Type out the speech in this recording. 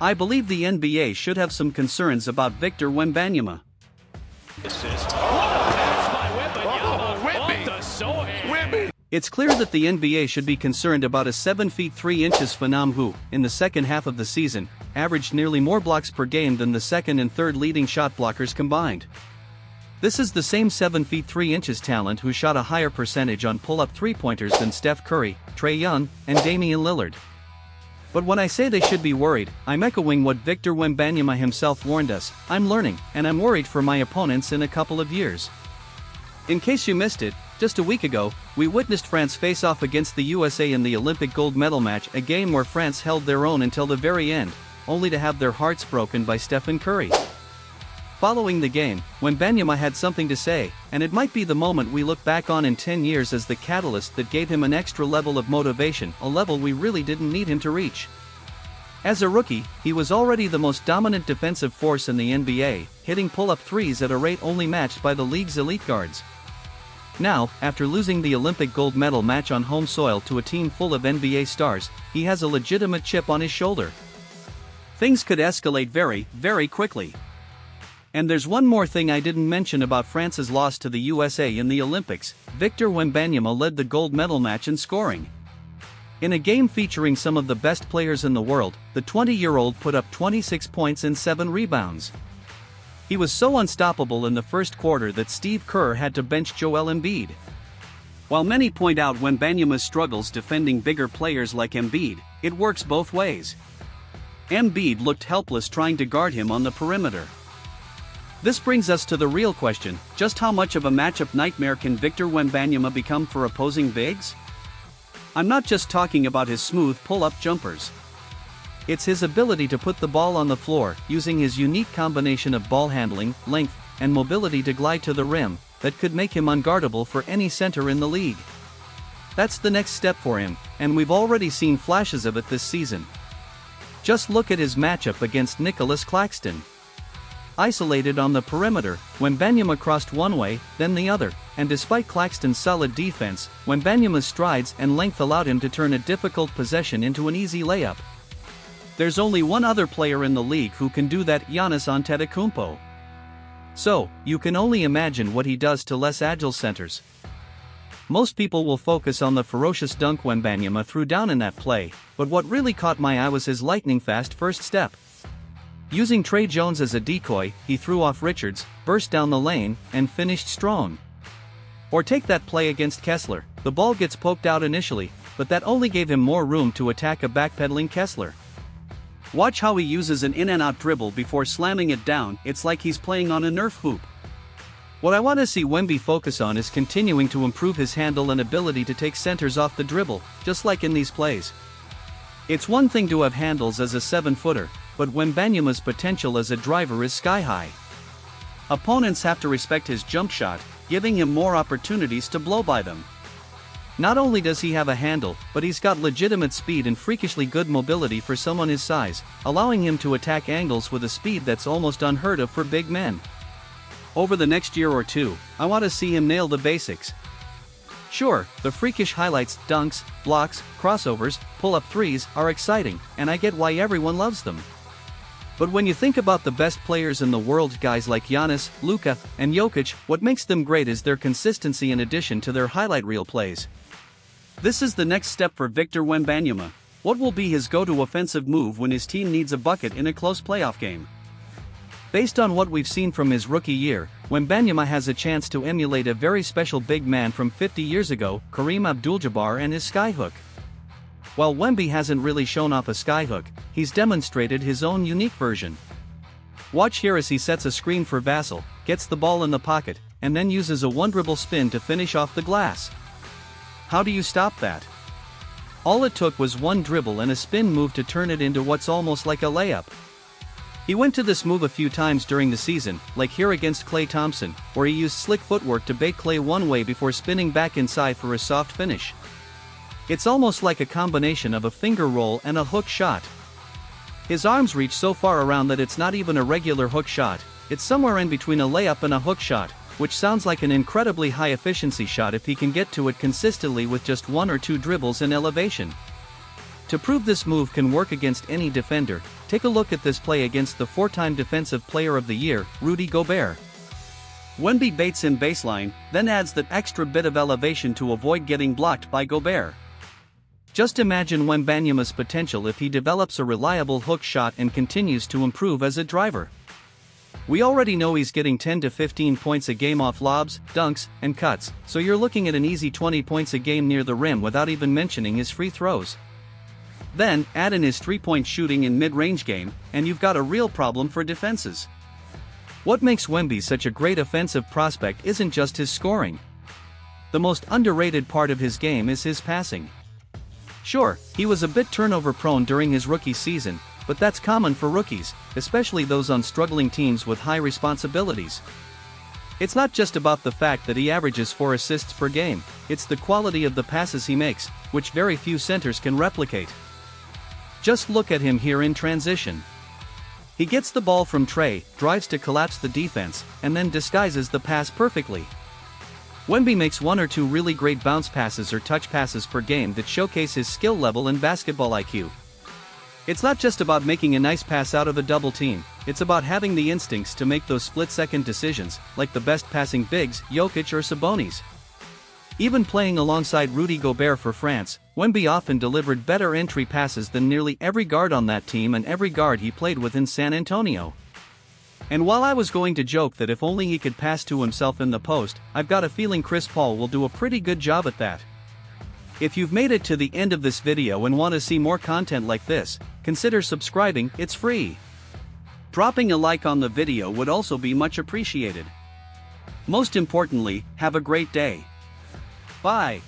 I believe the NBA should have some concerns about Victor Wembanyama. It's clear that the NBA should be concerned about a 7 feet 3 inches phenom who, in the second half of the season, averaged nearly more blocks per game than the second and third leading shot blockers combined. This is the same 7 feet 3 inches talent who shot a higher percentage on pull-up three-pointers than Steph Curry, Trae Young, and Damian Lillard. But when I say they should be worried, I'm echoing what Victor Wembanyama himself warned us. I'm learning, and I'm worried for my opponents in a couple of years. In case you missed it, just a week ago, we witnessed France face off against the USA in the Olympic gold medal match, a game where France held their own until the very end, only to have their hearts broken by Stephen Curry. Following the game, Wembanyama had something to say, and it might be the moment we look back on in 10 years as the catalyst that gave him an extra level of motivation, a level we really didn't need him to reach. As a rookie, he was already the most dominant defensive force in the NBA, hitting pull-up threes at a rate only matched by the league's elite guards. Now, after losing the Olympic gold medal match on home soil to a team full of NBA stars, he has a legitimate chip on his shoulder. Things could escalate very, very quickly. And there's one more thing I didn't mention about France's loss to the USA in the Olympics. Victor Wembanyama led the gold medal match in scoring. In a game featuring some of the best players in the world, the 20-year-old put up 26 points and 7 rebounds. He was so unstoppable in the first quarter that Steve Kerr had to bench Joel Embiid. While many point out Wembanyama's struggles defending bigger players like Embiid, it works both ways. Embiid looked helpless trying to guard him on the perimeter. This brings us to the real question: just how much of a matchup nightmare can Victor Wembanyama become for opposing bigs? I'm not just talking about his smooth pull-up jumpers. It's his ability to put the ball on the floor, using his unique combination of ball handling, length, and mobility to glide to the rim, that could make him unguardable for any center in the league. That's the next step for him, and we've already seen flashes of it this season. Just look at his matchup against Nicholas Claxton. Isolated on the perimeter, Wembanyama crossed one way, then the other, and despite Claxton's solid defense, Wembanyama's strides and length allowed him to turn a difficult possession into an easy layup. There's only one other player in the league who can do that: Giannis Antetokounmpo. So, you can only imagine what he does to less agile centers. Most people will focus on the ferocious dunk Wembanyama threw down in that play, but what really caught my eye was his lightning-fast first step. Using Trey Jones as a decoy, he threw off Richards, burst down the lane, and finished strong. Or take that play against Kessler. The ball gets poked out initially, but that only gave him more room to attack a backpedaling Kessler. Watch how he uses an in-and-out dribble before slamming it down. It's like he's playing on a Nerf hoop. What I want to see Wemby focus on is continuing to improve his handle and ability to take centers off the dribble, just like in these plays. It's one thing to have handles as a 7-footer, but Wembanyama's potential as a driver is sky-high. Opponents have to respect his jump shot, giving him more opportunities to blow by them. Not only does he have a handle, but he's got legitimate speed and freakishly good mobility for someone his size, allowing him to attack angles with a speed that's almost unheard of for big men. Over the next year or two, I want to see him nail the basics. Sure, the freakish highlights, dunks, blocks, crossovers, pull-up threes are exciting, and I get why everyone loves them. But when you think about the best players in the world, guys like Giannis, Luka, and Jokic, what makes them great is their consistency in addition to their highlight reel plays. This is the next step for Victor Wembanyama. What will be his go-to offensive move when his team needs a bucket in a close playoff game? Based on what we've seen from his rookie year, Wembanyama has a chance to emulate a very special big man from 50 years ago, Kareem Abdul-Jabbar, and his skyhook. While Wemby hasn't really shown off a skyhook, he's demonstrated his own unique version. Watch here as he sets a screen for Vassell, gets the ball in the pocket, and then uses a one-dribble spin to finish off the glass. How do you stop that? All it took was one dribble and a spin move to turn it into what's almost like a layup. He went to this move a few times during the season, like here against Klay Thompson, where he used slick footwork to bait Klay one way before spinning back inside for a soft finish. It's almost like a combination of a finger roll and a hook shot. His arms reach so far around that it's not even a regular hook shot, it's somewhere in between a layup and a hook shot, which sounds like an incredibly high-efficiency shot if he can get to it consistently with just one or two dribbles in elevation. To prove this move can work against any defender, Take a look at this play against the 4-time Defensive Player of the Year, Rudy Gobert. Wemby baits him baseline, then adds that extra bit of elevation to avoid getting blocked by Gobert. Just imagine Wembanyama's potential if he develops a reliable hook shot and continues to improve as a driver. We already know he's getting 10 to 15 points a game off lobs, dunks, and cuts, so you're looking at an easy 20 points a game near the rim without even mentioning his free throws. Then, add in his 3-point shooting in mid-range game, and you've got a real problem for defenses. What makes Wemby such a great offensive prospect isn't just his scoring. The most underrated part of his game is his passing. Sure, he was a bit turnover-prone during his rookie season, but that's common for rookies, especially those on struggling teams with high responsibilities. It's not just about the fact that he averages 4 assists per game, it's the quality of the passes he makes, which very few centers can replicate. Just look at him here in transition. He gets the ball from Trey, drives to collapse the defense, and then disguises the pass perfectly. Wemby makes 1 or 2 really great bounce passes or touch passes per game that showcase his skill level and basketball IQ. It's not just about making a nice pass out of a double team, it's about having the instincts to make those split-second decisions, like the best passing bigs, Jokic or Sabonis. Even playing alongside Rudy Gobert for France, Wemby often delivered better entry passes than nearly every guard on that team and every guard he played with in San Antonio. And while I was going to joke that if only he could pass to himself in the post, I've got a feeling Chris Paul will do a pretty good job at that. If you've made it to the end of this video and want to see more content like this, consider subscribing, it's free. Dropping a like on the video would also be much appreciated. Most importantly, have a great day. Bye.